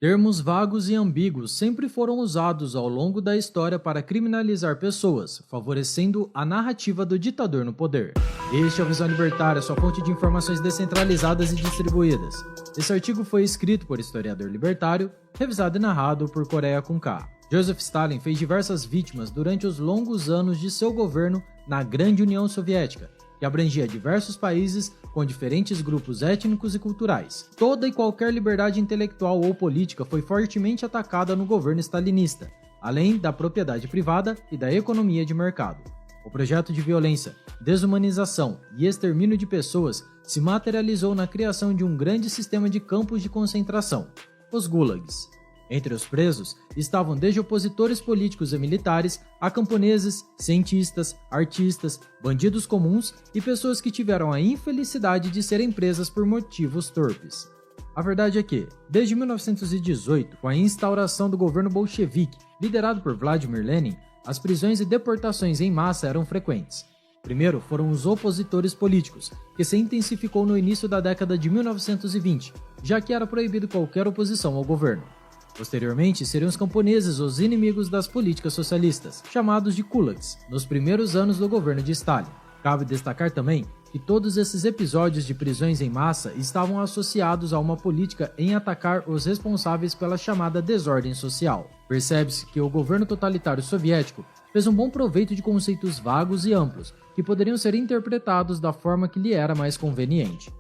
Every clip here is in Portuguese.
Termos vagos e ambíguos sempre foram usados ao longo da história para criminalizar pessoas, favorecendo a narrativa do ditador no poder. Este é o Visão Libertária, sua fonte de informações descentralizadas e distribuídas. Esse artigo foi escrito por historiador libertário, revisado e narrado por Coreia com K. Joseph Stalin fez diversas vítimas durante os longos anos de seu governo na Grande União Soviética, que abrangia diversos países com diferentes grupos étnicos e culturais. Toda e qualquer liberdade intelectual ou política foi fortemente atacada no governo stalinista, além da propriedade privada e da economia de mercado. O projeto de violência, desumanização e extermínio de pessoas se materializou na criação de um grande sistema de campos de concentração, os gulags. Entre os presos estavam desde opositores políticos e militares a camponeses, cientistas, artistas, bandidos comuns e pessoas que tiveram a infelicidade de serem presas por motivos torpes. A verdade é que, desde 1918, com a instauração do governo bolchevique, liderado por Vladimir Lenin, as prisões e deportações em massa eram frequentes. Primeiro foram os opositores políticos, que se intensificou no início da década de 1920, já que era proibido qualquer oposição ao governo. Posteriormente, seriam os camponeses os inimigos das políticas socialistas, chamados de kulaks, nos primeiros anos do governo de Stalin. Cabe destacar também que todos esses episódios de prisões em massa estavam associados a uma política em atacar os responsáveis pela chamada desordem social. Percebe-se que o governo totalitário soviético fez um bom proveito de conceitos vagos e amplos, que poderiam ser interpretados da forma que lhe era mais conveniente.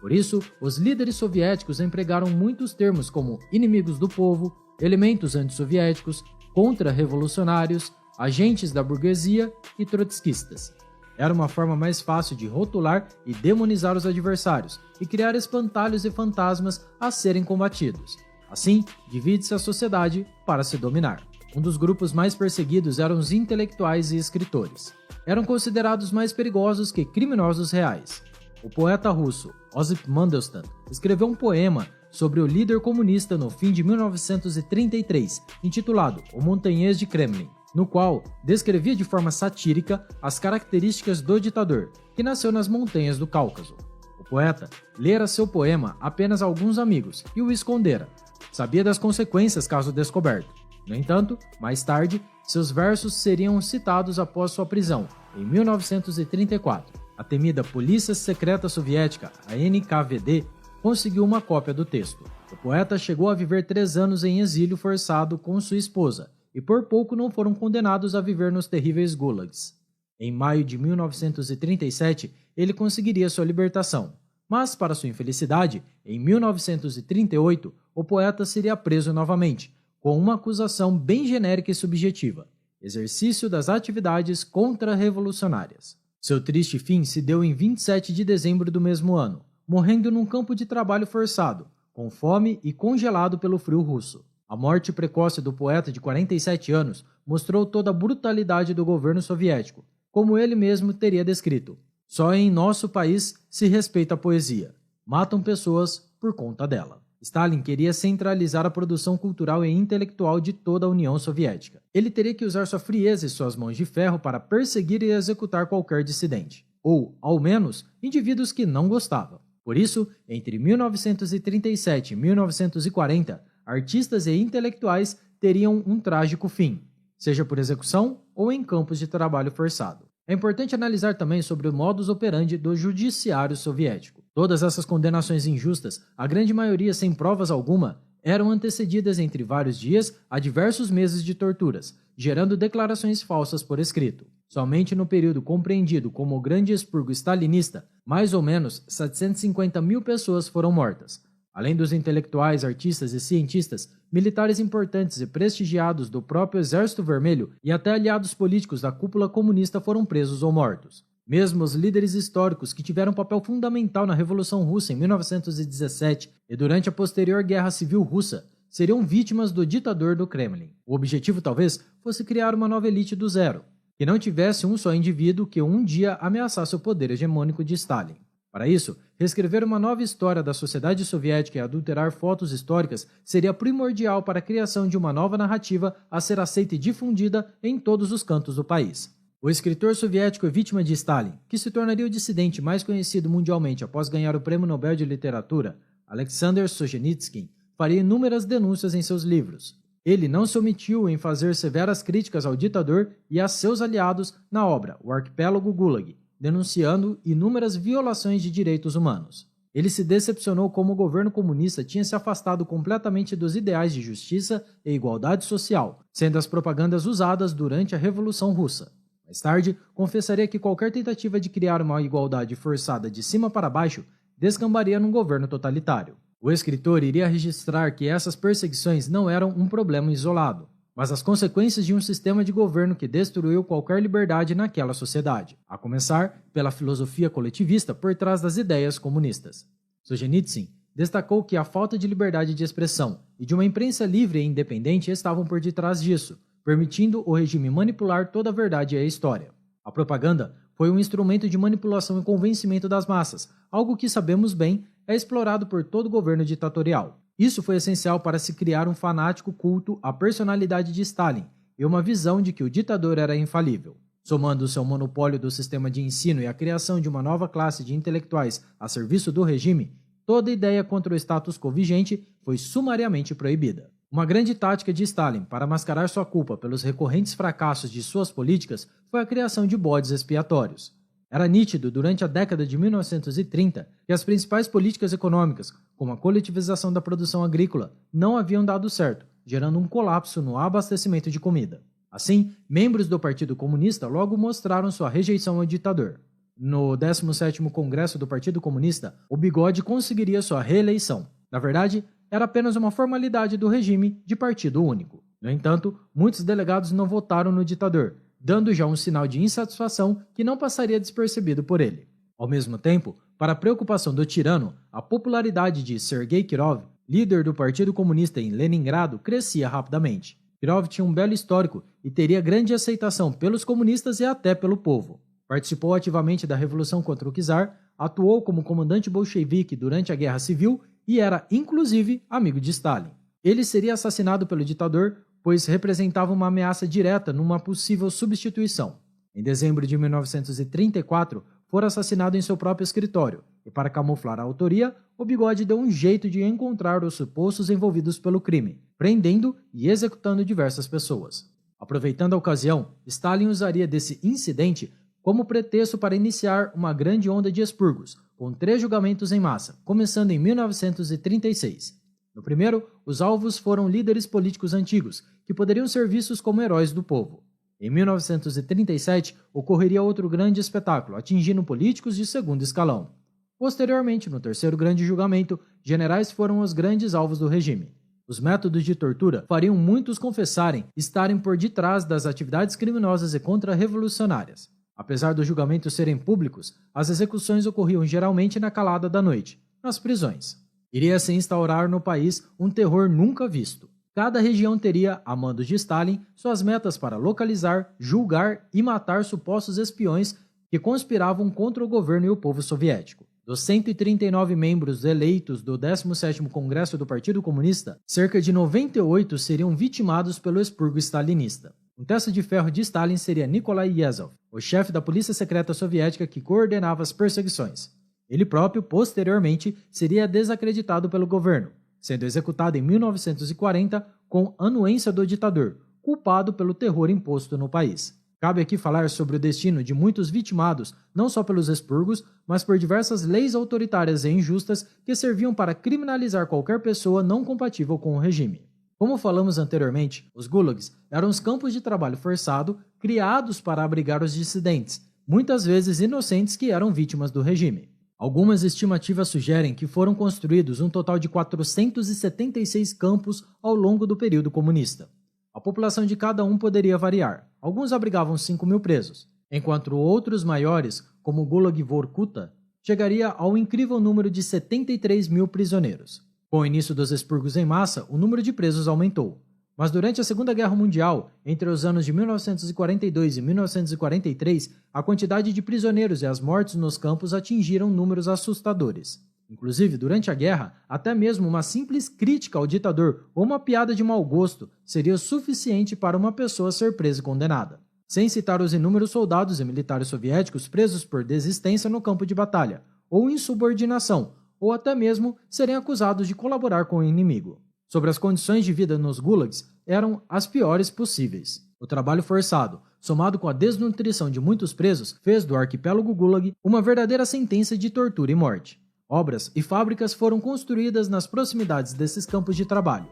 Por isso, os líderes soviéticos empregaram muitos termos como inimigos do povo, elementos antissoviéticos, contra-revolucionários, agentes da burguesia e trotskistas. Era uma forma mais fácil de rotular e demonizar os adversários e criar espantalhos e fantasmas a serem combatidos. Assim, divide-se a sociedade para se dominar. Um dos grupos mais perseguidos eram os intelectuais e escritores. Eram considerados mais perigosos que criminosos reais. O poeta russo Osip Mandelstam escreveu um poema sobre o líder comunista no fim de 1933, intitulado O Montanhês de Kremlin, no qual descrevia de forma satírica as características do ditador, que nasceu nas montanhas do Cáucaso. O poeta lera seu poema a apenas alguns amigos e o escondera. Sabia das consequências caso descoberto. No entanto, mais tarde, seus versos seriam citados após sua prisão, em 1934. A temida Polícia Secreta Soviética, a NKVD, conseguiu uma cópia do texto. O poeta chegou a viver 3 anos em exílio forçado com sua esposa, e por pouco não foram condenados a viver nos terríveis gulags. Em maio de 1937, ele conseguiria sua libertação, mas, para sua infelicidade, em 1938, o poeta seria preso novamente, com uma acusação bem genérica e subjetiva: exercício das atividades contra-revolucionárias. Seu triste fim se deu em 27 de dezembro do mesmo ano, morrendo num campo de trabalho forçado, com fome e congelado pelo frio russo. A morte precoce do poeta de 47 anos mostrou toda a brutalidade do governo soviético, como ele mesmo teria descrito: só em nosso país se respeita a poesia. Matam pessoas por conta dela. Stalin queria centralizar a produção cultural e intelectual de toda a União Soviética. Ele teria que usar sua frieza e suas mãos de ferro para perseguir e executar qualquer dissidente, ou, ao menos, indivíduos que não gostava. Por isso, entre 1937 e 1940, artistas e intelectuais teriam um trágico fim, seja por execução ou em campos de trabalho forçado. É importante analisar também sobre o modus operandi do judiciário soviético. Todas essas condenações injustas, a grande maioria sem provas alguma, eram antecedidas entre vários dias a diversos meses de torturas, gerando declarações falsas por escrito. Somente no período compreendido como o Grande Expurgo Stalinista, mais ou menos 750 mil pessoas foram mortas. Além dos intelectuais, artistas e cientistas, militares importantes e prestigiados do próprio Exército Vermelho e até aliados políticos da cúpula comunista foram presos ou mortos. Mesmo os líderes históricos que tiveram um papel fundamental na Revolução Russa em 1917 e durante a posterior Guerra Civil Russa seriam vítimas do ditador do Kremlin. O objetivo talvez fosse criar uma nova elite do zero, que não tivesse um só indivíduo que um dia ameaçasse o poder hegemônico de Stalin. Para isso, reescrever uma nova história da sociedade soviética e adulterar fotos históricas seria primordial para a criação de uma nova narrativa a ser aceita e difundida em todos os cantos do país. O escritor soviético e vítima de Stalin, que se tornaria o dissidente mais conhecido mundialmente após ganhar o Prêmio Nobel de Literatura, Alexander Solzhenitsyn, faria inúmeras denúncias em seus livros. Ele não se omitiu em fazer severas críticas ao ditador e a seus aliados na obra O Arquipélago Gulag, denunciando inúmeras violações de direitos humanos. Ele se decepcionou como o governo comunista tinha se afastado completamente dos ideais de justiça e igualdade social, sendo as propagandas usadas durante a Revolução Russa. Mais tarde, confessaria que qualquer tentativa de criar uma igualdade forçada de cima para baixo descambaria num governo totalitário. O escritor iria registrar que essas perseguições não eram um problema isolado, mas as consequências de um sistema de governo que destruiu qualquer liberdade naquela sociedade, a começar pela filosofia coletivista por trás das ideias comunistas. Solzhenitsyn destacou que a falta de liberdade de expressão e de uma imprensa livre e independente estavam por detrás disso, permitindo o regime manipular toda a verdade e a história. A propaganda foi um instrumento de manipulação e convencimento das massas, algo que sabemos bem é explorado por todo governo ditatorial. Isso foi essencial para se criar um fanático culto à personalidade de Stalin e uma visão de que o ditador era infalível. Somando seu monopólio do sistema de ensino e a criação de uma nova classe de intelectuais a serviço do regime, toda ideia contra o status quo vigente foi sumariamente proibida. Uma grande tática de Stalin para mascarar sua culpa pelos recorrentes fracassos de suas políticas foi a criação de bodes expiatórios. Era nítido durante a década de 1930 que as principais políticas econômicas, como a coletivização da produção agrícola, não haviam dado certo, gerando um colapso no abastecimento de comida. Assim, membros do Partido Comunista logo mostraram sua rejeição ao ditador. No 17º Congresso do Partido Comunista, o Bigode conseguiria sua reeleição. Na verdade, era apenas uma formalidade do regime de partido único. No entanto, muitos delegados não votaram no ditador, dando já um sinal de insatisfação que não passaria despercebido por ele. Ao mesmo tempo, para a preocupação do tirano, a popularidade de Sergei Kirov, líder do Partido Comunista em Leningrado, crescia rapidamente. Kirov tinha um belo histórico e teria grande aceitação pelos comunistas e até pelo povo. Participou ativamente da revolução contra o czar, atuou como comandante bolchevique durante a Guerra Civil e era, inclusive, amigo de Stalin. Ele seria assassinado pelo ditador, pois representava uma ameaça direta numa possível substituição. Em dezembro de 1934, fora assassinado em seu próprio escritório, e para camuflar a autoria, o Bigode deu um jeito de encontrar os supostos envolvidos pelo crime, prendendo e executando diversas pessoas. Aproveitando a ocasião, Stalin usaria desse incidente como pretexto para iniciar uma grande onda de expurgos, com 3 julgamentos em massa, começando em 1936. No primeiro, os alvos foram líderes políticos antigos, que poderiam ser vistos como heróis do povo. Em 1937, ocorreria outro grande espetáculo, atingindo políticos de segundo escalão. Posteriormente, no terceiro grande julgamento, generais foram os grandes alvos do regime. Os métodos de tortura fariam muitos confessarem estarem por detrás das atividades criminosas e contra-revolucionárias. Apesar dos julgamentos serem públicos, as execuções ocorriam geralmente na calada da noite, nas prisões. Iria se instaurar no país um terror nunca visto. Cada região teria, a mando de Stalin, suas metas para localizar, julgar e matar supostos espiões que conspiravam contra o governo e o povo soviético. Dos 139 membros eleitos do 17º Congresso do Partido Comunista, cerca de 98 seriam vitimados pelo expurgo stalinista. Um testa de ferro de Stalin seria Nikolai Yezhov, o chefe da polícia secreta soviética que coordenava as perseguições. Ele próprio, posteriormente, seria desacreditado pelo governo, sendo executado em 1940 com anuência do ditador, culpado pelo terror imposto no país. Cabe aqui falar sobre o destino de muitos vitimados, não só pelos expurgos, mas por diversas leis autoritárias e injustas que serviam para criminalizar qualquer pessoa não compatível com o regime. Como falamos anteriormente, os gulags eram os campos de trabalho forçado criados para abrigar os dissidentes, muitas vezes inocentes que eram vítimas do regime. Algumas estimativas sugerem que foram construídos um total de 476 campos ao longo do período comunista. A população de cada um poderia variar. Alguns abrigavam 5.000 presos, enquanto outros maiores, como o Gulag Vorkuta, chegaria ao incrível número de 73.000 prisioneiros. Com o início dos expurgos em massa, o número de presos aumentou. Mas durante a Segunda Guerra Mundial, entre os anos de 1942 e 1943, a quantidade de prisioneiros e as mortes nos campos atingiram números assustadores. Inclusive, durante a guerra, até mesmo uma simples crítica ao ditador ou uma piada de mau gosto seria suficiente para uma pessoa ser presa e condenada. Sem citar os inúmeros soldados e militares soviéticos presos por desistência no campo de batalha, ou insubordinação, ou até mesmo serem acusados de colaborar com o inimigo. sobre as condições de vida nos gulags eram as piores possíveis. O trabalho forçado, somado com a desnutrição de muitos presos, fez do arquipélago Gulag uma verdadeira sentença de tortura e morte. Obras e fábricas foram construídas nas proximidades desses campos de trabalho.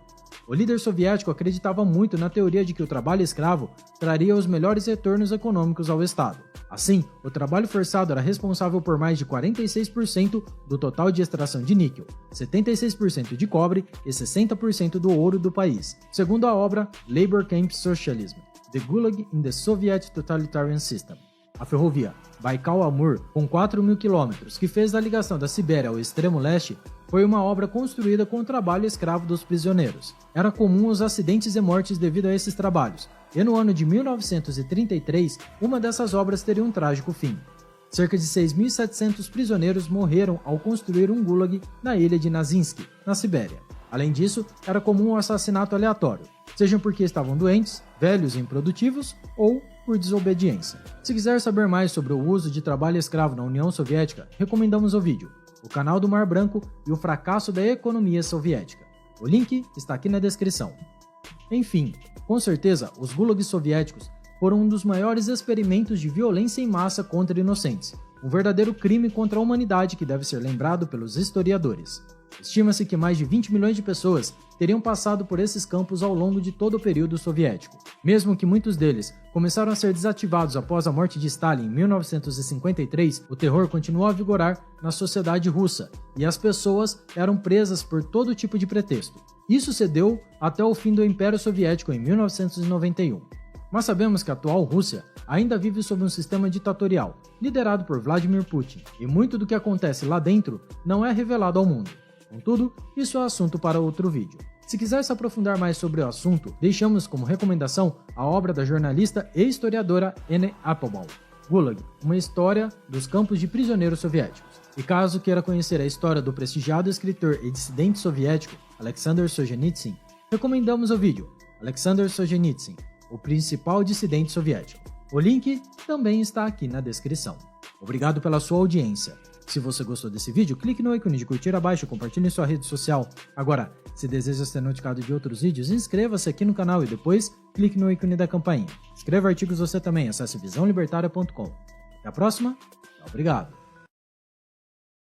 O líder soviético acreditava muito na teoria de que o trabalho escravo traria os melhores retornos econômicos ao Estado. Assim, o trabalho forçado era responsável por mais de 46% do total de extração de níquel, 76% de cobre e 60% do ouro do país, segundo a obra Labor Camp Socialism: The Gulag in the Soviet Totalitarian System. A ferrovia Baikal-Amur, com 4.000 quilômetros, que fez da ligação da Sibéria ao extremo leste, foi uma obra construída com o trabalho escravo dos prisioneiros. Era comum os acidentes e mortes devido a esses trabalhos, e no ano de 1933, uma dessas obras teria um trágico fim. Cerca de 6.700 prisioneiros morreram ao construir um gulag na ilha de Nazinsk, na Sibéria. Além disso, era comum o assassinato aleatório, seja porque estavam doentes, velhos e improdutivos, ou por desobediência. Se quiser saber mais sobre o uso de trabalho escravo na União Soviética, recomendamos o vídeo O Canal do Mar Branco e o Fracasso da Economia Soviética. O link está aqui na descrição. Enfim, com certeza, os gulags soviéticos foram um dos maiores experimentos de violência em massa contra inocentes, um verdadeiro crime contra a humanidade que deve ser lembrado pelos historiadores. Estima-se que mais de 20 milhões de pessoas teriam passado por esses campos ao longo de todo o período soviético. Mesmo que muitos deles começaram a ser desativados após a morte de Stalin em 1953, o terror continuou a vigorar na sociedade russa e as pessoas eram presas por todo tipo de pretexto. Isso se deu até o fim do Império Soviético em 1991. Mas sabemos que a atual Rússia ainda vive sob um sistema ditatorial, liderado por Vladimir Putin, e muito do que acontece lá dentro não é revelado ao mundo. Contudo, isso é assunto para outro vídeo. Se quiser se aprofundar mais sobre o assunto, deixamos como recomendação a obra da jornalista e historiadora Anne Applebaum, Gulag, uma história dos campos de prisioneiros soviéticos. E caso queira conhecer a história do prestigiado escritor e dissidente soviético Alexander Solzhenitsyn, recomendamos o vídeo Alexander Solzhenitsyn, o principal dissidente soviético. O link também está aqui na descrição. Obrigado pela sua audiência. Se você gostou desse vídeo, clique no ícone de curtir abaixo e compartilhe em sua rede social. Agora, se deseja ser notificado de outros vídeos, inscreva-se aqui no canal e depois clique no ícone da campainha. Escreva artigos você também, acesse visãolibertaria.com. Até a próxima, obrigado!